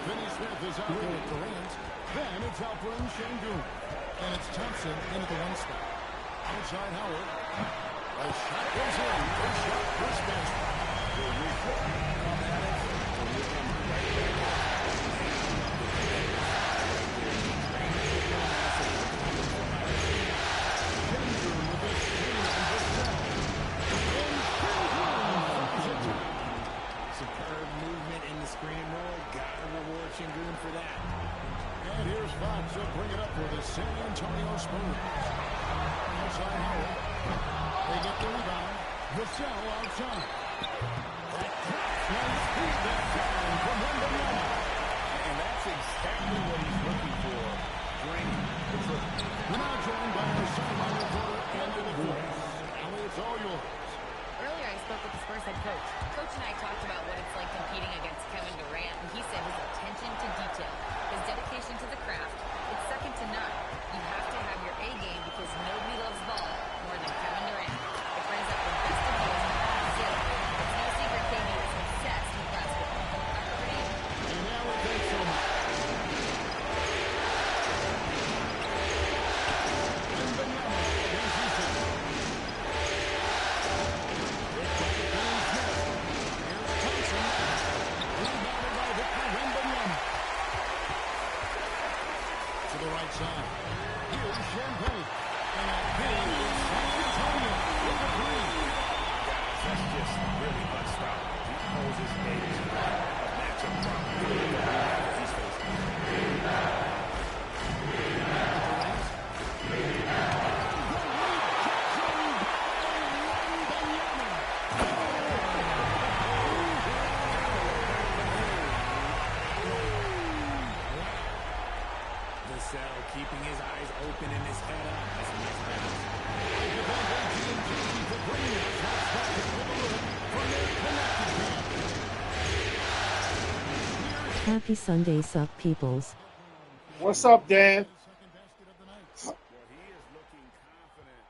Finney Smith is out there with Durant. Then it's Alperen Şengün. And it's Thompson into the one spot. Outside Howard. A shot goes in. A shot for Spurs. Superb movement in the screen and roll. Gotta reward Şengün for that. And here's Fox to bring it up for the San Antonio Spurs. Outside Howard. They get the rebound. Vassell outside. That nice feed that time from Wembanyama. And that's exactly what he's looking for. Draining the triple. We're now joined by our sideline reporter, Andy LaForce. Allie, it's all yours. Earlier, I spoke with the Spurs head coach. Coach and I talked about what it's like competing against Kevin Durant, and he said his attention to detail, his dedication to the craft, it's second to none. You have to have your A game because nobody loves ball more than Kevin Durant. It brings out the best of you as an athlete. It's no secret KD is obsessed with basketball. Back over to you. And now it takes so much. Wembanyama against Houston. It's by Finney Smith. Here's Thompson. Rebounded by Victor Wembanyama. To the right side. Here's Champagne. And again, it's San Antonio with a three. That's just really unstoppable. He poses a matchup problem. He's facing. Vassell keeping his eyes open and his head up. That's a nice balance. Happy Sunday, sup peoples. What's up, Dan? Well, he is looking confident.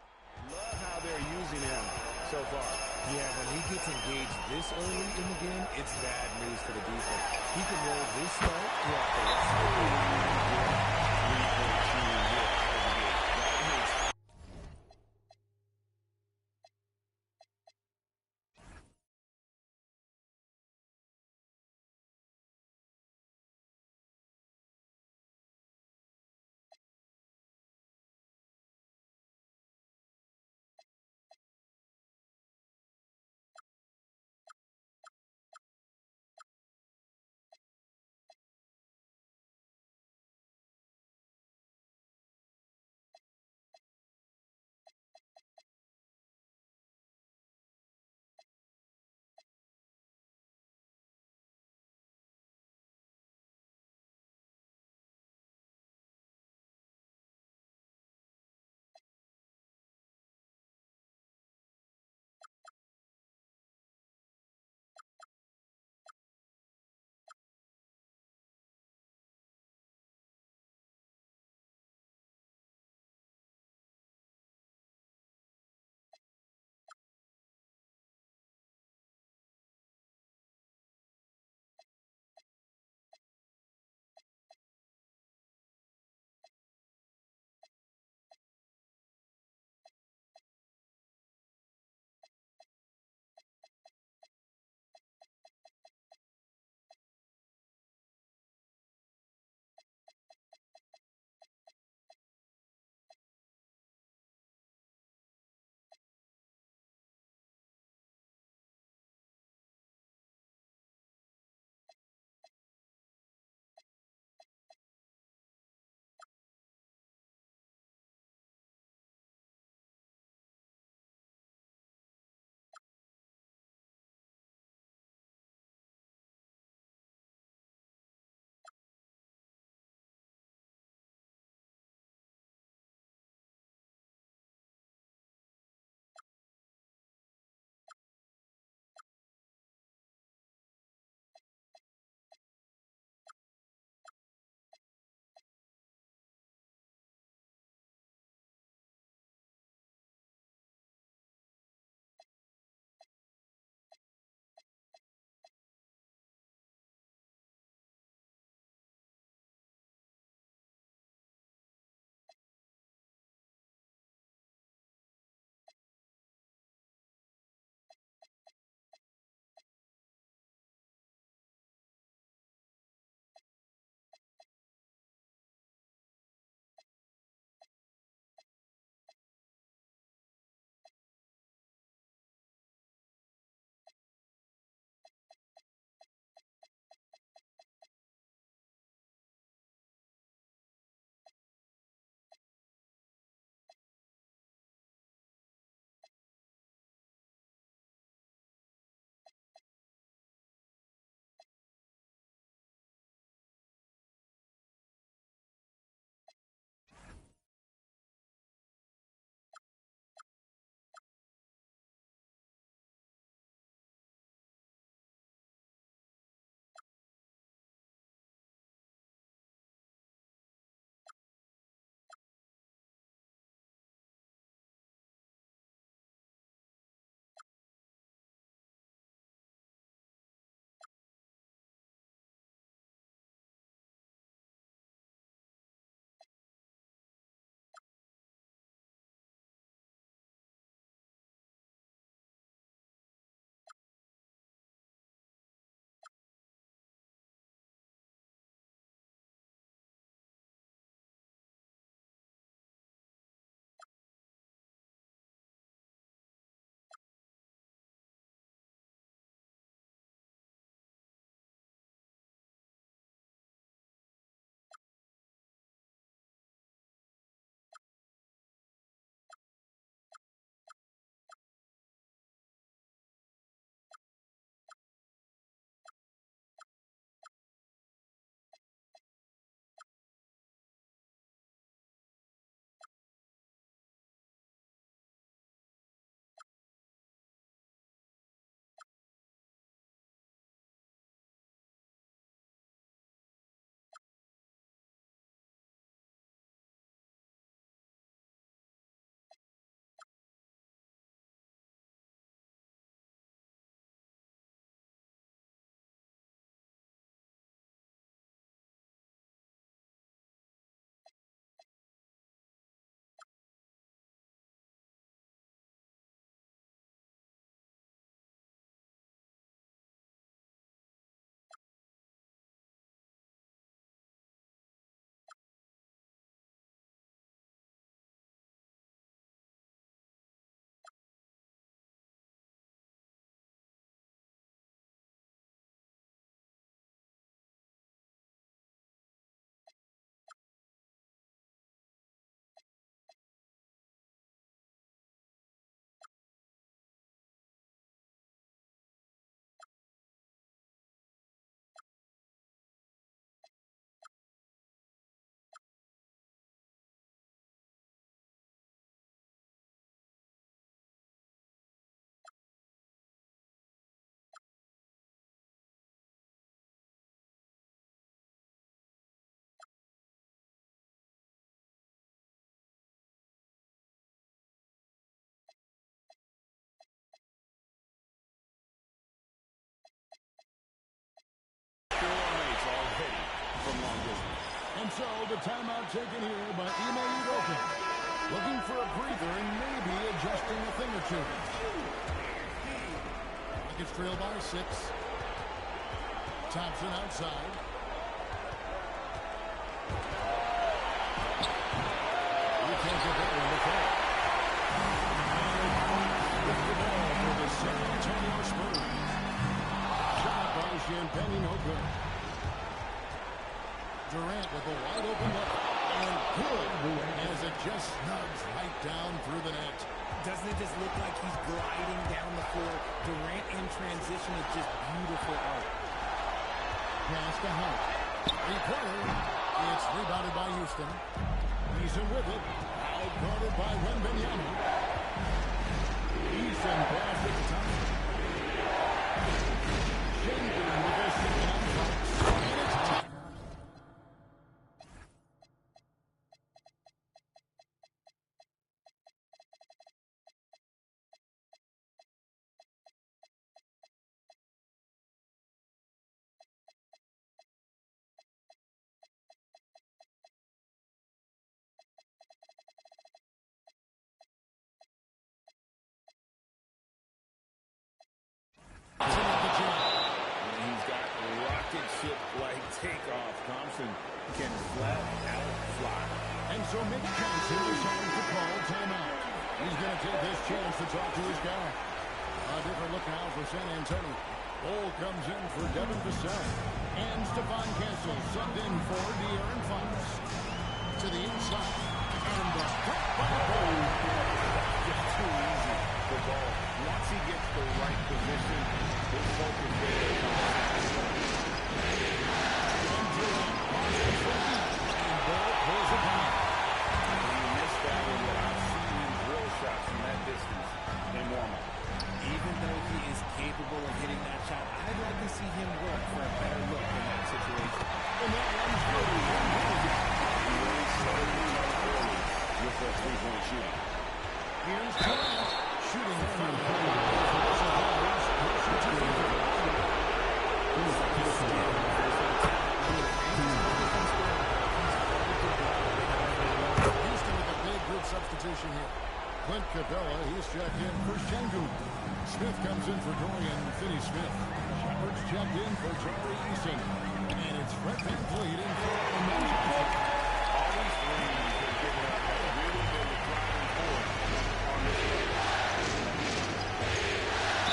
Love how they're using him so far. Yeah, when he gets engaged this early in the game, it's bad news for the defense. He can roll this start throughout the rest of the game. So the timeout taken here by Ime Udoka. Looking for a breather and maybe adjusting a thing or two. It's trailed by 6. Thompson outside. We can't get that one to fall. With the ball for the San Antonio Spurs. Shot by Champagne, no good. Durant with a wide open look. And good as it just snugs right down through the net. Doesn't it just look like he's gliding down the floor? Durant in transition is just beautiful art. Pass to Hunt. Three-pointer. It's rebounded by Houston. He's in with it. Out-guarded by Wembanyama. Houston pass at the top. Schengen with a second on Fox. And it's tight. He's got rocket ship-like takeoff. Thompson can flat out fly. And so Mitch Johnson decides to call timeout. He's going to take this chance to talk to his guy. A different look now for San Antonio. Ball comes in for Devin Vassell. And Stephon Cancel subbed in for De'Aaron Fox. To the inside. And the cut by Ball. Just too easy. The ball. Once he gets the right position, his focus there. And Durant passes for each. And Ball pulls it back. He missed that one, but I've seen him drill shots from that distance in warm-up. Even though he is capable of hitting that shot, I'd like to see him work for a better look in that situation. And that one's good. He really started the run early with that three-point shooting. Here's Durant. Shooting from the Houston with a big group substitution here. Clint Capella, he's checked in for Şengün. Smith comes in for Dorian Finney-Smith. Shepard's checked in for Tari Eason. And it's Fred VanVleet in for Amanda. All these three have given up have really been the driving force on this game.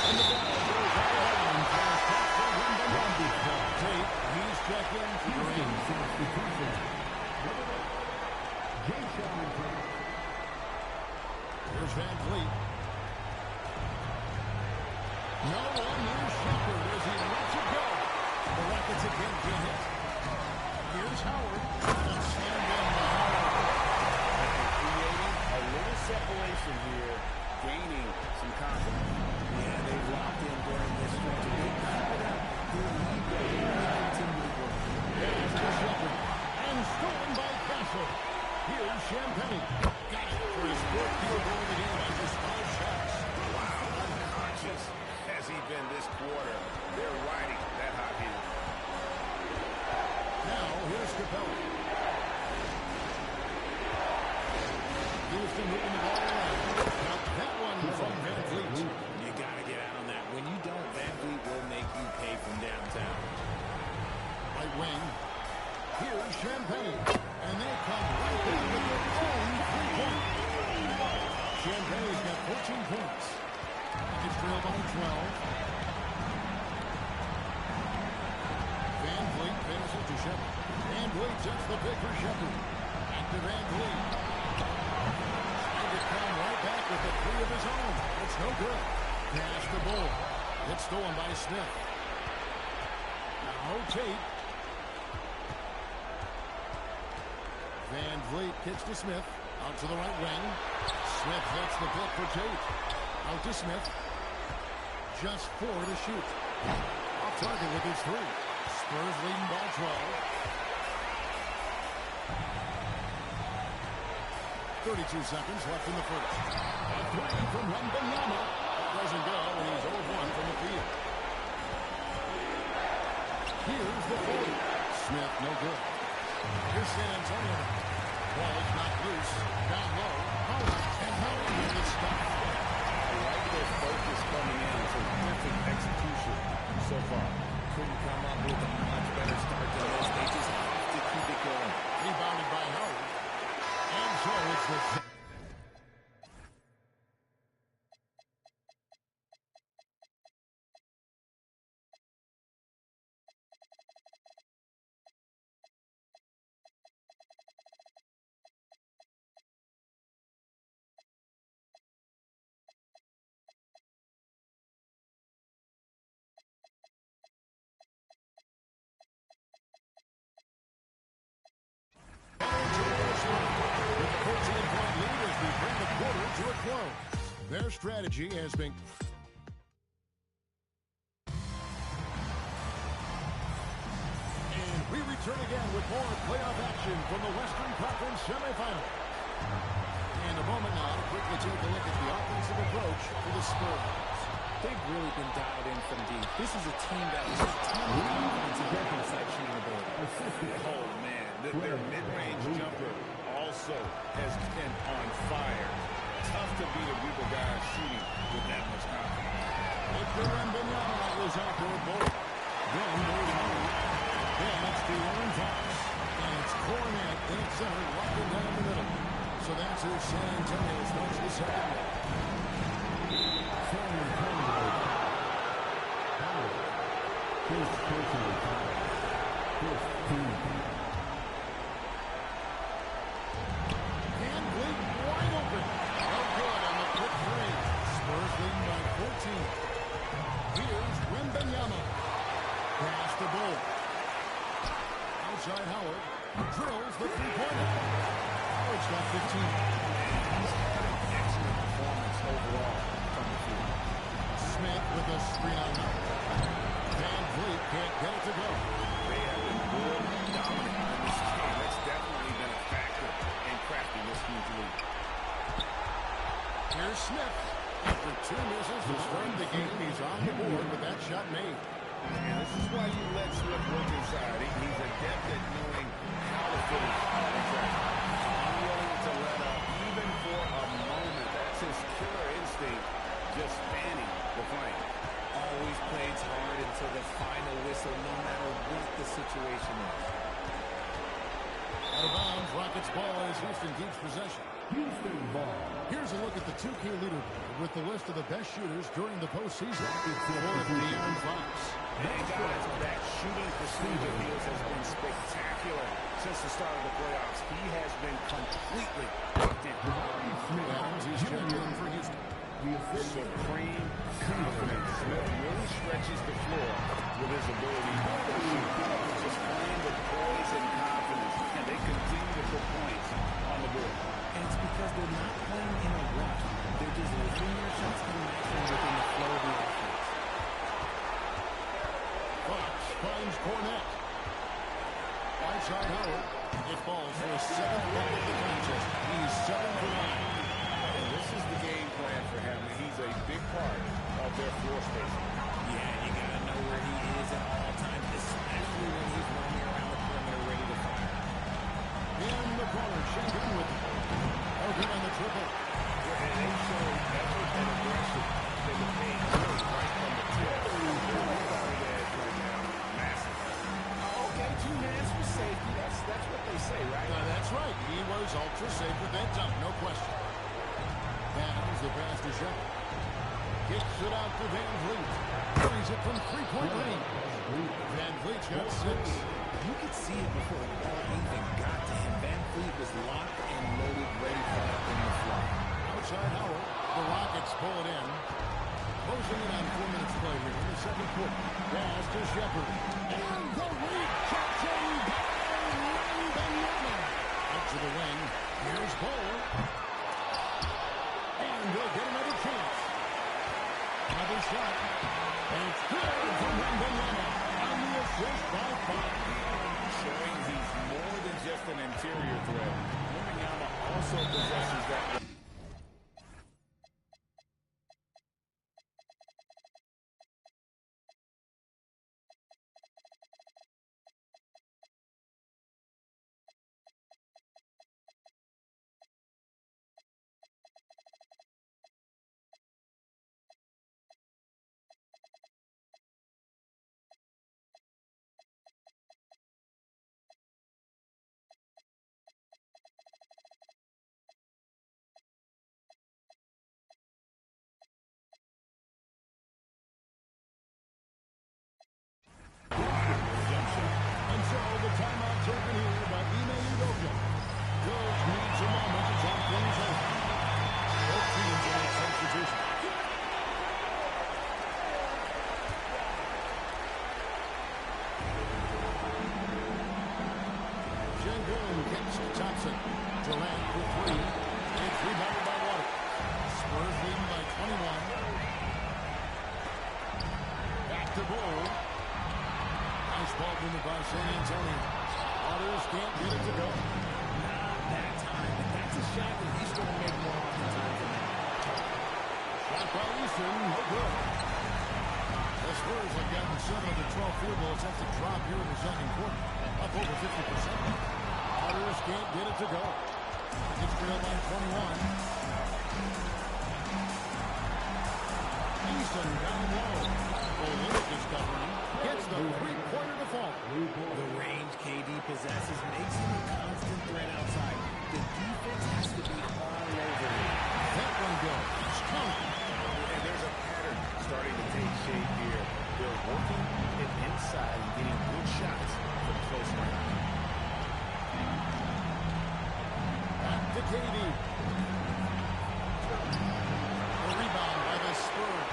And the ball goes out of line for a shot for Wembanyama. Tate, he's checked in for Durant. Here's VanVleet. No one near Shepard as he lets it go. The Rockets again get hit. Here's Howard. And slammed in by Howard. Creating a little separation here, gaining some confidence. Yeah, they've locked in during this stretch. They keep it up. Their lead will really continue to grow. Pass to Shepard. And stolen by Castle. Here's Champagne. Got it for his fourth field goal of the game on just 5 shots. Wow, unconscious has he been this quarter. They're riding that hot hand. Now, here's Capella. Houston moving the ball around. Now, that one from VanVleet. You got to get out on that. When you don't, VanVleet will make you pay from downtown. Right wing. Here's Champagne. And they come right in with their own 3-point. Champagne's got 14 points. It's trailed by 12. VanVleet passes to Shepard. VanVleet sets the pick for Shepard. Back to VanVleet. Trying to come right back with a 3 of his own. It's no good. Pass the ball. It's stolen by Smith. Now Tate. VanVleet kicks to Smith. Out to the right wing. Smith gets the pick for Tate. Out to Smith. Just 4 to shoot. Off target with his 3. Spurs leading by 12. 32 seconds left in the first. A 3 from Wembanyama. Doesn't go, and he's 0-1 from the field. Here's the 40. Smith, no good. Here's San Antonio. Ball's knocked loose. Down low. Howard. And Howard with the stop. I like their focus coming in. Terrific execution so far. Couldn't come up with a much better start than this. They just have to keep it going. Rebounded by Howard. And so it's the... With a 14-point lead as we bring the quarter to a close. Their strategy has been... And we return again with more playoff action from the Western Conference semifinal. And a moment now to quickly take a look at the offensive approach for the Spurs. They've really been dialed in from deep. This is a team that has a ton of confidence in their inside shooting ability. Oh, man. Their mid-range jumper also has been on fire. Tough to beat a group of guys shooting with that much confidence. Victor Wembanyama was out for a bullet. Then there's Howard. Then it's De'Aaron Fox. And it's Cornet in its center, locking down the middle. So that's who San Antonio starts the second one. San Antonio. Howard. His personal foul. 15. And Blake wide open. No good on the quick three. Spurs leading by 14. Here's Wembanyama. Pass to Bull. Outside Howard. Drills the three-pointer. Howard's got 15. He's had an excellent performance overall from the field. Smith with a screen on him. Van Vliet can't get it to go. They have been good, dominant in this game. That's definitely been a factor in crafting this huge lead. Here's Smith. After two misses to start the game, he's on the board with that shot made. And this is why you let Smith work inside. He's adept at knowing how to finish on the track. Unwilling to let up, even for a moment. That's his killer instinct, just fanning the flame. Always plays hard until the final whistle, no matter what the situation is. Out of bounds, Rockets ball as Houston keeps possession. Houston ball. Here's a look at the 2K leaderboard with the list of the best shooters during the postseason. For De'Aaron Fox. And guys, that shooting percentage of Fields has been spectacular since the start of the playoffs. He has been completely locked in. Adams, he's checked in for Houston. Supreme confidence. Smith really stretches the floor with his ability to shoot. Just playing with poise and confidence, and they continue to put points on the board. And it's because they're not playing in a rush. They're just letting their shots come naturally within the flow of the offense. Fox finds Cornet. Outside Howard. It falls for a seventh bucket of the contest. He's 7 for 9. And this is the game plan for him. He's a big part of their floor spacing. Yeah, you got to know where he is at all times, especially when he's roaming around the perimeter ready to fire. In the corner, Schengen with it. Hogan on the triple. And they show effort and aggression in the paint right from the tip. Massive. Okay, 2 hands for safety. That's what they say, right? That's right. He was ultra safe with that dunk, no question. Adams the pass to Shepard. Kicks it out to Van Vliet. Brings it from three-point range. Van Vliet's got 6. You could see it before the ball even got to him. Van Vliet was locked and loaded, ready for that in the flow. Outside Howard. The Rockets pull it in. Closing in on 4 minutes play here in the second quarter. Pass to Shepard. And the rejection by Wembanyama. Up to the wing. Here's Bull. And they'll get another chance. Another shot. And it's good for Wembanyama. On the assist by Fox. Showing he's more than just an interior threat. Wembanyama also possesses that. boom, gets to Thompson. Durant for three. It's rebounded by Water. Spurs leading by 21. Back to Bull. Nice ball movement by San Antonio. Waters can't get it to go. Not that time, but that's a shot that he's going to make more often times than that. Shot by Easton, no good. The Spurs have gotten 7 of the 12 field goals. That's a drop here in the second quarter. Up over 50%. Waters can't get it to go. It's trailed by 21. Easton down low. Olynyk is covering. Gets the three-pointer to fall. The range KD possesses makes him a constant threat outside. The defense has to be all over him. That one goes. Strong. And there's a pattern starting to take shape here. They're working it inside and getting good shots from close range. Back to KD. A rebound by the Spurs.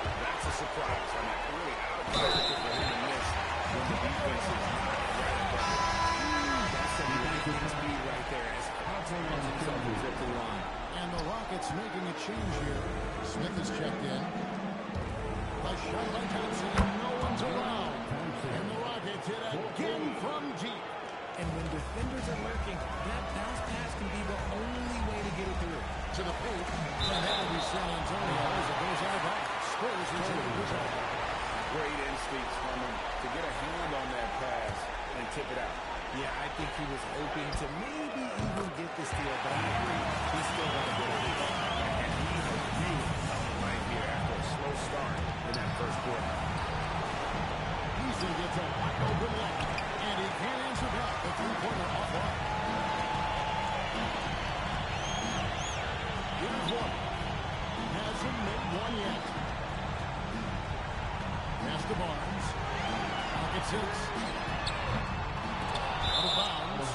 That's a surprise. I mean, really out of character for him to miss when the defense is not right above it. That's some lightning speed right there as Thompson runs himself to zip the line. And the Rockets making a change here. Smith is checked in. The shot by Thompson, and no one's around. And the Rockets hit again from deep. And when defenders are lurking, that bounce pass can be the only way to get it through. To the paint, and that'll be San Antonio as it goes out of bounds. Spurs is in the result. Great instincts from him to get a hand on that pass and tip it out. Yeah, I think he was hoping to maybe even get the steal, but I agree, he's still going to get it. And he has really come right here after a slow start in that first quarter. Easton gets a wide open look, and he can't answer back. The three-pointer offline. Here's one. Hasn't made one yet. Pass to Barnes. Pocket 6. Out of bounds.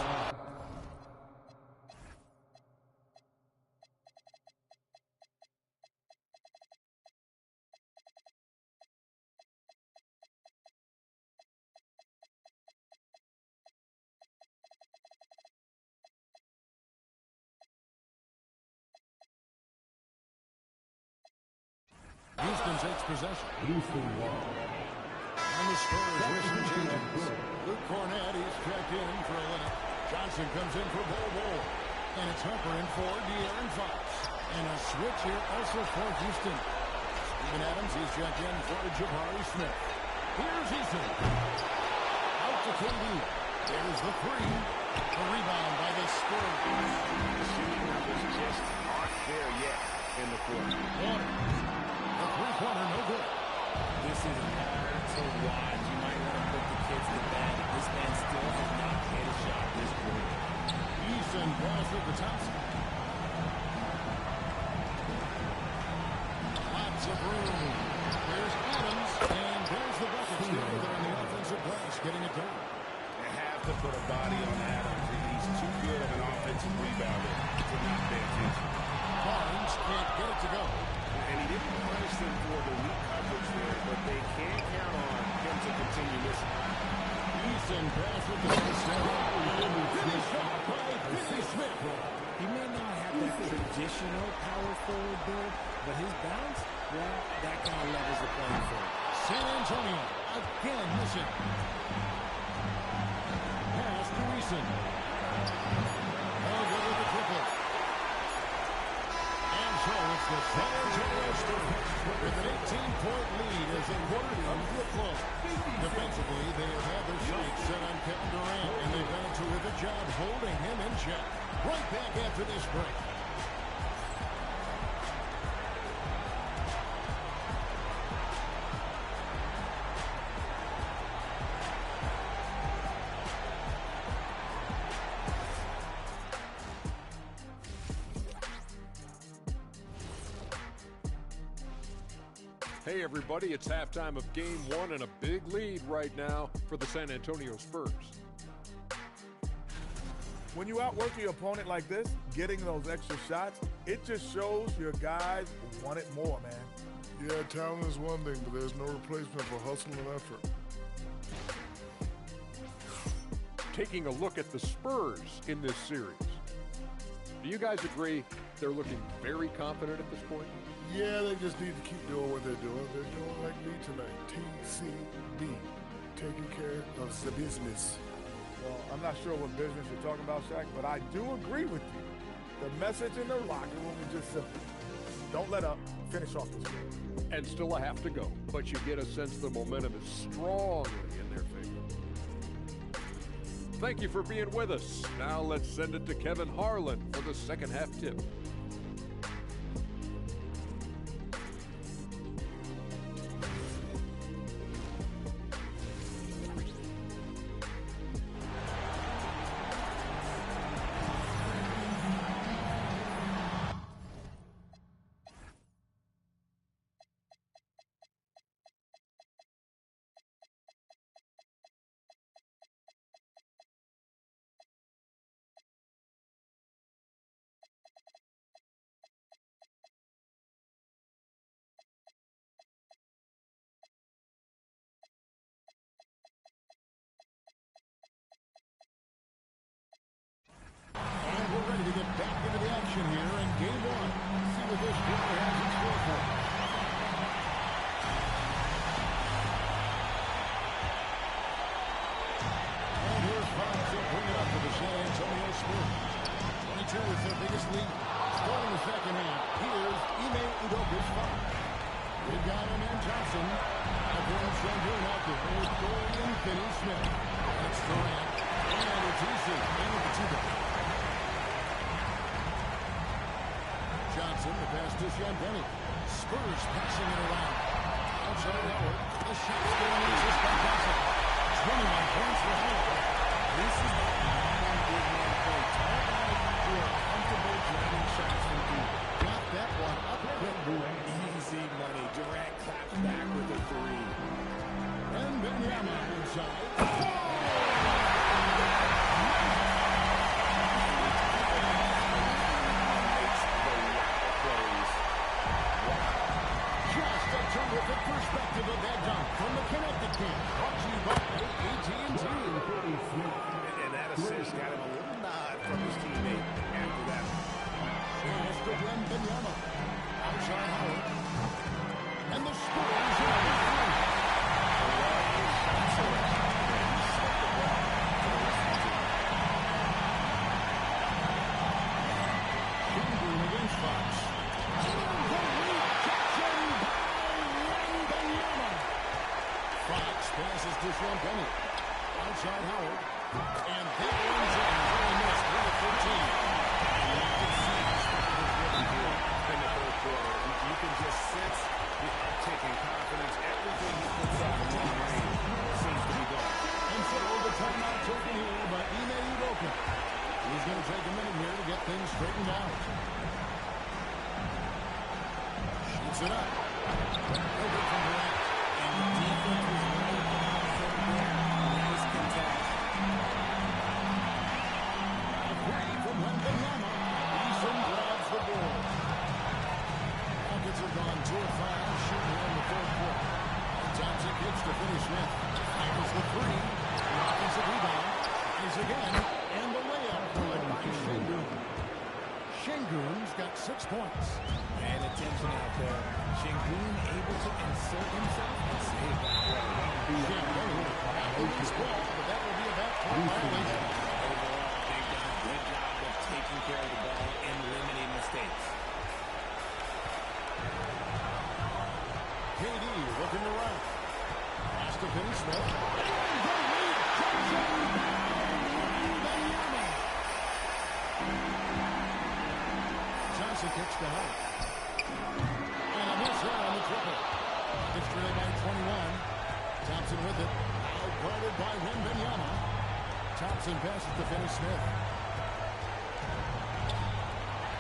Houston takes possession. And the Spurs with some changes. Luke Cornett is checked in for Olynyk. Johnson comes in for Bol. And it's Harper in for De'Aaron Fox. And a switch here also for Houston. Steven Adams is checked in for Jabari Smith. Here's Easton. Out to KD. There's the three. A rebound by the Spurs. The shooting numbers just aren't there yet in the quarter. Waters. The three-pointer, no good. This is hard to watch. You might want to put the kids to bed. This man still has not hit a shot this quarter. Easton pass it to Thompson. Lots of room. There's Adams, and there's the bucket. Still there on the offensive glass, getting it done. They have to put a body on Adams. He's too good of an offensive rebounder to not pay attention. Barnes can't get it to go. And he didn't punish them for the weak coverage there, but they can't count on him to continue missing. Easton pass with the finish off by Finney Smith. He may not have that traditional power forward build, but his bounce, well, that kind of levels the playing field. San Antonio again missing. Pass to Easton. Over with the triple. And so it's the San Antonio Spurs with an 18-point lead as the quarter comes to a close. Defensively, they have had their sights set on Kevin Durant, and they've done a terrific job holding him in check. Right back after this break. Hey everybody, it's halftime of Game 1 and a big lead right now for the San Antonio Spurs. When you outwork your opponent like this, getting those extra shots, it just shows your guys want it more, man. Yeah, talent is one thing, but there's no replacement for hustle and effort. taking a look at the Spurs in this series. Do you guys agree they're looking very confident at this point? Yeah, they just need to keep doing what they're doing. They're doing like me tonight. TCB, taking care of the business. Well, I'm not sure what business you're talking about, Shaq, but I do agree with you. The message in the locker room is just simple. Don't let up. Finish off this game. And still a half to go, but you get a sense the momentum is strongly in their favor. Thank you for being with us. Now let's send it to Kevin Harlan for the second half tip. And we're ready to get back into the action here in game one. See what this quarter has in store for us. And here's Fox. They'll bring it up for the San Antonio Spurs. 22 is their biggest lead. Starting the second half, here's Ime Udoka's Fox. They've got him and Johnson. Again, Shangoon out there with Dorian Finney-Smith. That's Durant. And it's easy. And it's two-down. Johnson, the pass to Shangoon. Spurs passing it around. Outside Howard. The shot's going in just by Johnson. 21 points for Howard. This is the one big man play. Tall guys who are comfortable driving shots from deep. Got that one up quick. Easy money. Durant claps back with a three. And Benyama inside. Just a terrific perspective of that dunk from the Connecticut team. Brought to you by AT&T. And that assist got him a little nod from his teammate after that. Pass to Benyama. Outside Howard. And the Spurs are on the front. Shangoon against Fox. Fox passes to Shangoon. Outside Howard. And that one's in. Very nice. 3-14. And you can see the start of what he did In the third quarter, you can just sense the uptick in confidence. Everything he puts up in one range seems to be gone. And so the timeout taken here by Ime Udoka. He's going to take a minute here to get things straightened out. Shoots it up. Over from Durant. And the defense was right from there. Nice contact. Away from Wembanyama. Eason grabs the board. Rockets have gone 2 of 5 shooting here in the third quarter. Johnson gets to Finney-Smith. Fires the three. The offensive rebound. Is again. And the layup good by Shangoon. Shangoon's got 6 points. And attention out there. Shangoon able to insert himself and save that one. Shangoon got loose ball, but that will be a backcourt violation. Overall, they've done a good job of taking care of the ball and limiting mistakes. KD looking to right. Pass to Finney-Smith. Johnson kicks to Howard. And a miss there on the triple. It's trailed by 21. Thompson with it. Now guarded by Wembanyama. Thompson passes to Finney-Smith.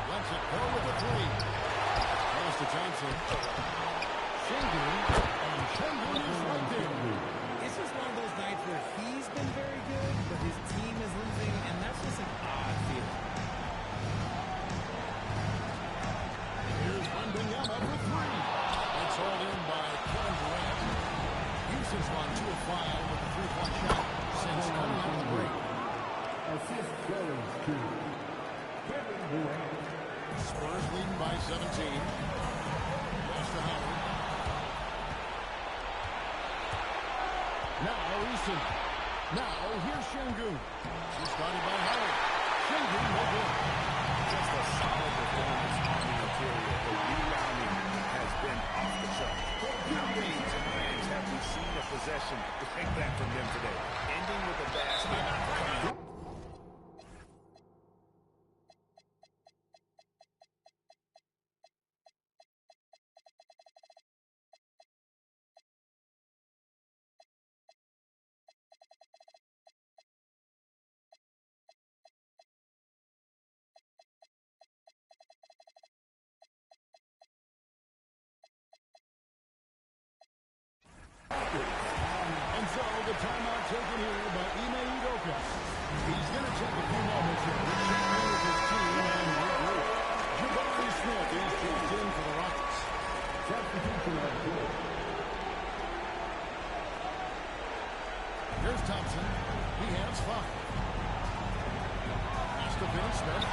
Lets it go with the three. Pass to Johnson. Shangoon. And Shangoon is right there. It's just one of those nights where he's been very good, but his team is losing, and that's just an odd feeling. Here's Wembanyama for three. It's all in by Kevin Durant. Houston's gone 2 of 5 with a 3-point shot since coming out of the break. Now Eason. Now here's Şengün. She's started by Howard. Şengün will go. Just a solid performance on the interior. The rebounding has been off the chart. How many times have we seen a possession like that from them today? Ending with a basket. And so the timeout taken here by Ime Udoka. He's going to take a few moments here to check in with his team and regroup. Jabari Smith is checked in for the Rockets. Substitution at 4. Here's Thompson. He has 5. Pass to Vinny Smith.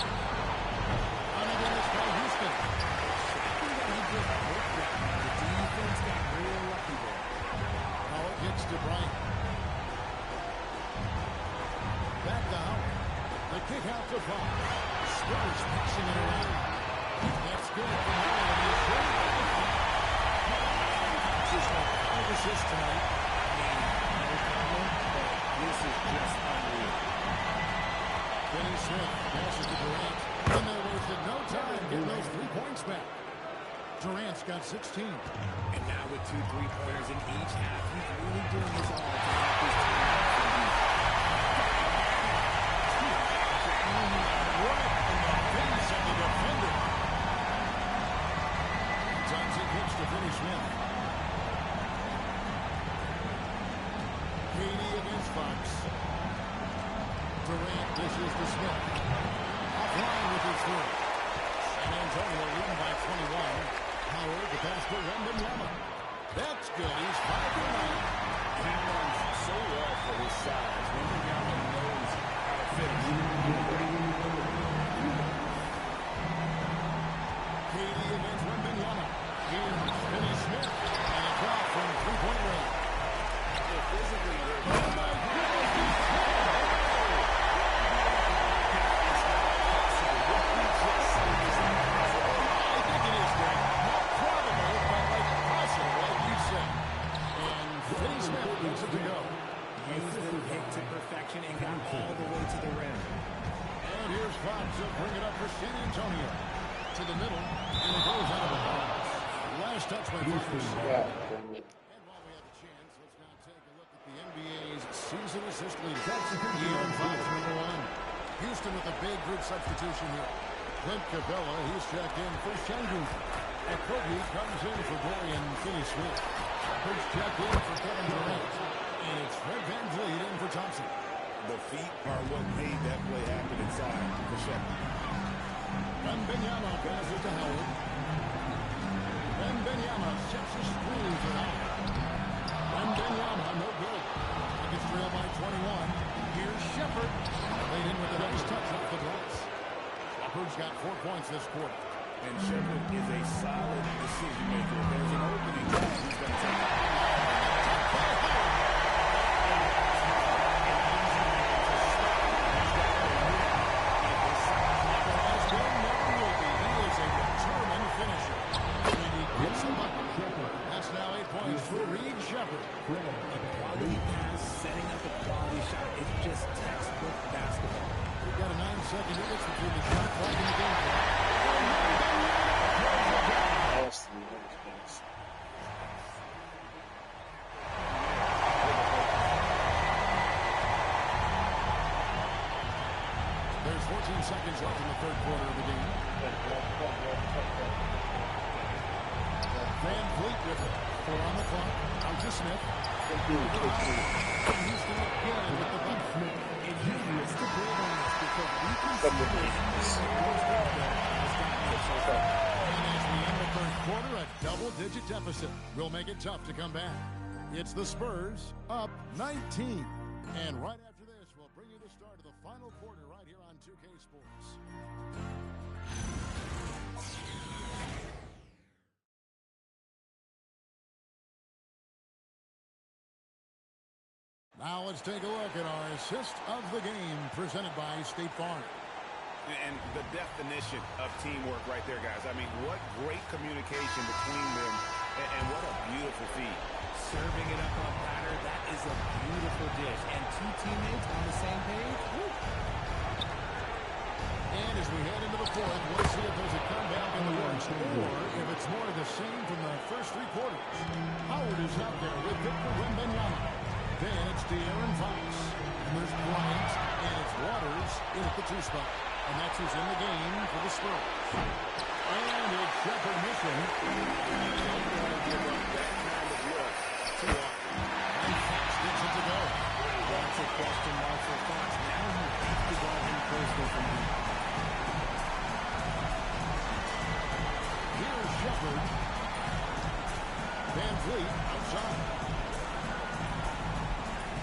On again is by Houston. He just worked that. The defense got real lucky there. Howard gets to Bryant. Back to Howard. The kick out to Fox. Spurs mixing it around. That's good for Howard. And he's ready. Just got 5 assists tonight. No comment, but this is just unreal. Finney Smith passes to Durant. And they wasted no time getting those 3 points back. Durant's got 16. And now with 2 3-pointers in each half, he's really doing his all to help his team out from deep. Right in the face of the defender. Thompson kicks to Finney Smith. Katie against Fox. Durant dishes to Smith. Offline with his 3. San Antonio leading by 21. Howard, the pass to Wembanyama. That's good. He's 5 for 9. He runs so well for his size. Wembanyama knows how to finish. Katie against Wembanyama. Here's Finney Smith. And a drop from 3-point range. Physically, Oh, my goodness. He's I think it is great. Not probable, but like possible, like you said. And Finney Smith gets it to go. used the pick to perfection and got all the way to the rim. And here's Fox to bring it up for San Antonio. To the middle, and it goes out of the bounds. Last touch by Fox. And while we have a chance, let's now take a look at the NBA's season assist leader. Ian Fox, number 1. Houston with a big group substitution here. Clint Capella, he's checked in for Şengün. And Kobe comes in for Dorian Finney-Smith. Shepard's checked in for Kevin Durant. And it's Fred VanVleet in for Thompson. The feet are what made that play happen inside for Shepard. Wembanyama passes to Howard. Wembanyama sets a screen for Howard. Wembanyama, no good. Nuggets trail by 21. Here's Shepard. Laid in with a nice touch off the glass. Shepard's got 4 points this quarter. And Shepard is a solid decision maker. If there's an opening, he's going to take it. That's now 8 points for Reed Shepard. Quality pass, setting up a quality shot. It's just textbook basketball. We've got a 9-second difference between the shot clock and the game clock. There's 14 seconds left in the third quarter of the game. VanVleet with it. 4 on the clock. Out to Smith. And Houston again with the bucket. And he needs to build on this because we can see And as we end the third quarter, a double-digit deficit will make it tough to come back. It's the Spurs up 19. And right after this, we'll bring you the start of the final quarter right here on 2K Sports. Now let's take a look at our assist of the game presented by State Farm. And the definition of teamwork right there, guys. I mean, what great communication between them, and what a beautiful feed. Serving it up on a platter, that is a beautiful dish. And two teammates on the same page. Woo. And as we head into the fourth, we'll see if there's a comeback in the works, or if it's more of the same from the first three quarters. Howard is out there with Victor Wembanyama. Then it's De'Aaron Fox. And there's Bryant, and it's Waters in at the 2 spot. And that's who's in the game for the Spurs. And it's Shepherd missing. And Fox gets it to go. That's a question mark for Fox. Now you have to guard him closely from him. Here's Shepherd. Van Vliet outside.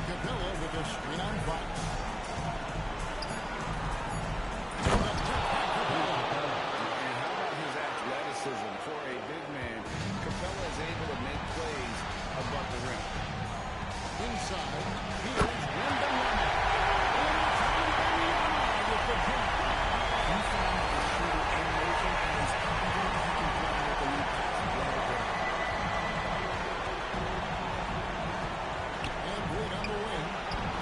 Capella with a screen on Fox. For a big man, Capella is able to make plays above the rim. Inside, here's Wembanyama. With the jump. He found the shooter in motion, and he's confident he can play with the lead pass. And Wood on the wing.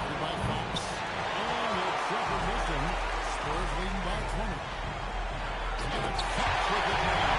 Headed by Fox. And it's Shepherd missing. Spurs leading by 20. And it's Fox with the jump.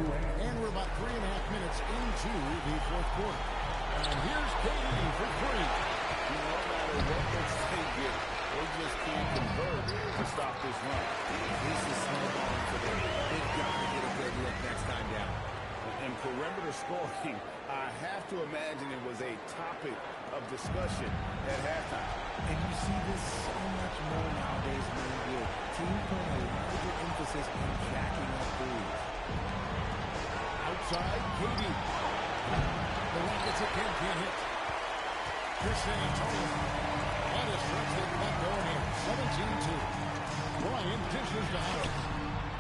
And we're about 3.5 minutes into the fourth quarter. And here's KD for three. No matter what looks they get, they just can't convert to stop this run. This is snowballing for them. They've got to get a good look next time down. And perimeter scoring, I have to imagine it was a topic of discussion at halftime. And you see this so much more nowadays than you did. Teams putting a larger emphasis on jacking up threes. Outside, KD. The Rockets again can't hit. Here's San Antonio. That is stretch they've got going in. 17-2. Bryant dishes to Howard.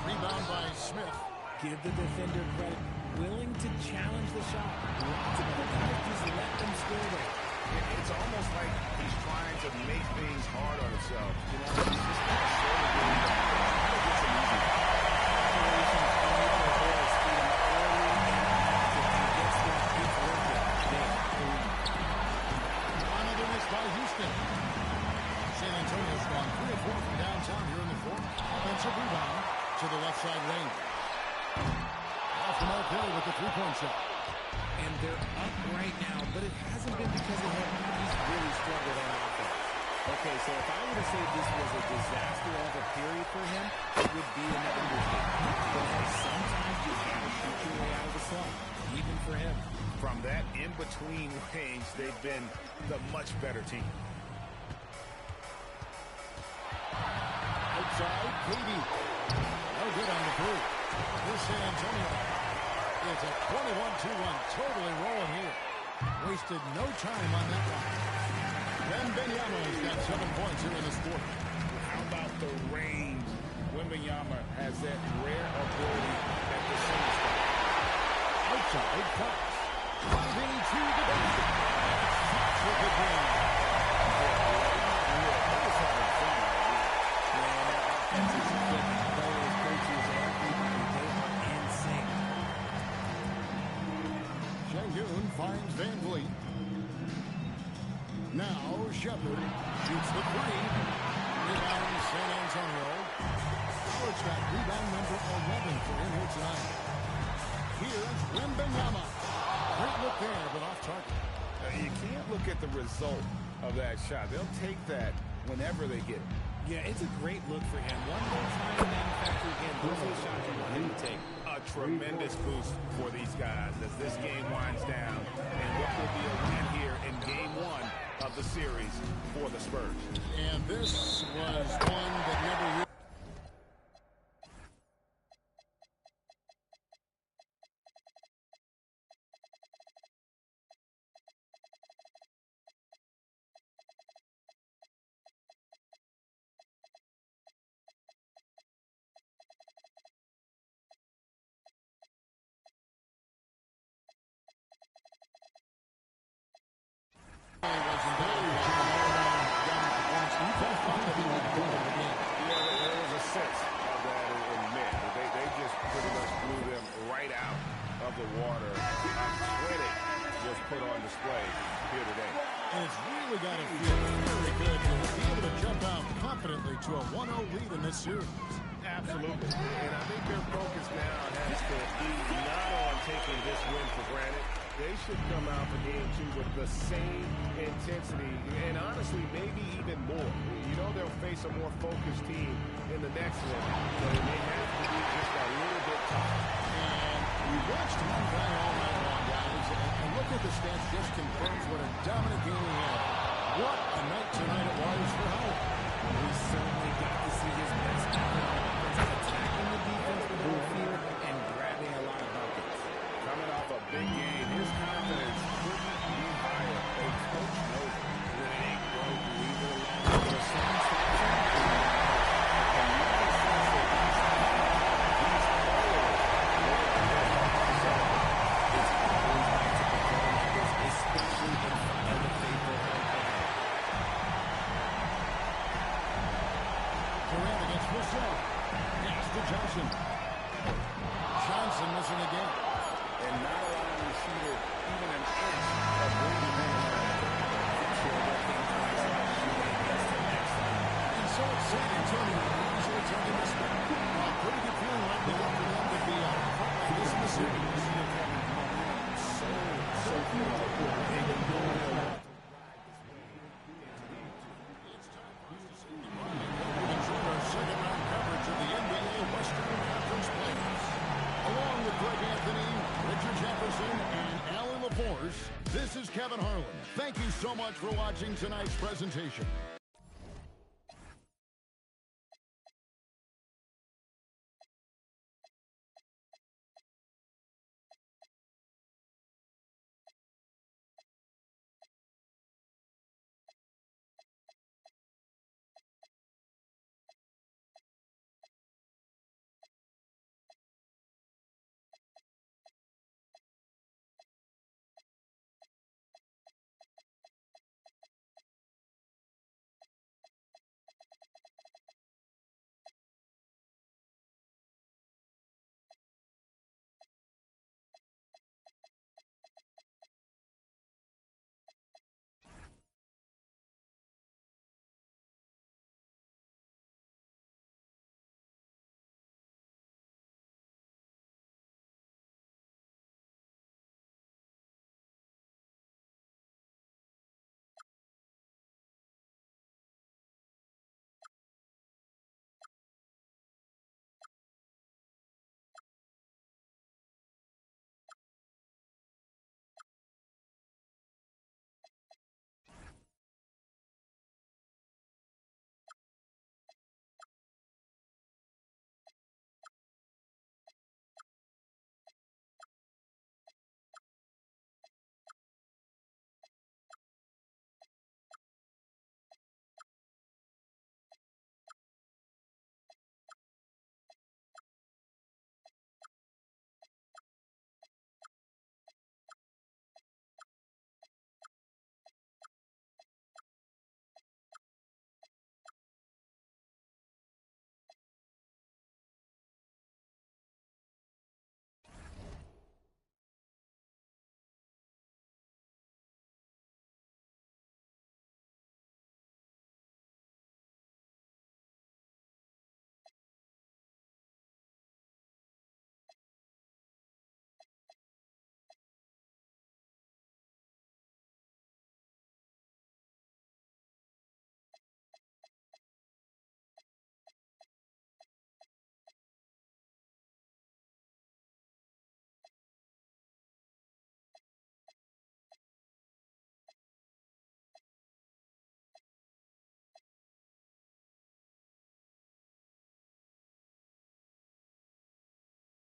Rebound by Smith. Give the defender credit. Willing to challenge the shot. Lots of other guys just let them score there. It's almost like he's trying to make things hard on himself. You know, he's just kind of slowly getting back. Trying to get some easy. Another miss by Houston. San Antonio's gone 3 of 4 from downtown here in the fourth. Offensive rebound to the left side lane. Off the mark there with the three-point shot. And they're up right now, but it hasn't been because of him. He's really struggled on offense. Okay, so if I were to say this was a disaster of a period for him, it would be an understatement. But sometimes you have to shoot your way out of the slump, even for him. From that in-between range, they've been the much better team. Outside, KD. No good on the three. Here's San Antonio. is at 21-1, totally rolling here. Wasted no time on that one. Wembanyama's got 7 points here in this quarter. How about the range? Wembanyama has that rare ability at the center spot. Outside cuts. Driving to the basket. Shots with the game. Şengün finds Van Vliet. Now Shepard shoots the three. Rebound San Antonio. Howard's got rebound number 11 for him here tonight. Here's Wembanyama. Great look there, but off target. You can't look at the result of that shot. They'll take that whenever they get it. Yeah, it's a great look for him. One more time to manufacture again. Those are the shots you want him to take. A tremendous boost for these guys as this game winds down. And what will be a win here in game 1 of the series for the Spurs. And this was one that never really... to a 1-0 lead in this series. Absolutely. And I think their focus now has to be not on taking this win for granted. They should come out for game 2 with the same intensity and honestly maybe even more. You know they'll face a more focused team in the next one, so they may have to be just a little bit tougher. And we watched one guy all night long, guys, and look at the stats just confirms what a dominant game he had. What a night tonight it was for Howard. We certainly got to see his best offense, attacking the defense with the field and grabbing a lot of buckets. Coming off a big game, his confidence couldn't be higher. A coach knows it. When it ain't broke, leave it alone. The sun stops him. And you can sense that these players so it's always nice to perform like this, especially in front of the faithful. Durant against Russell. Pass to Johnson. Johnson missing again. And not allowing the shooter even an inch of room to be and so it's San Antonio. So it's under this one. Pretty good feeling right now for them to be out of this in the series. So they can go in. This is Kevin Harlan. Thank you so much for watching tonight's presentation.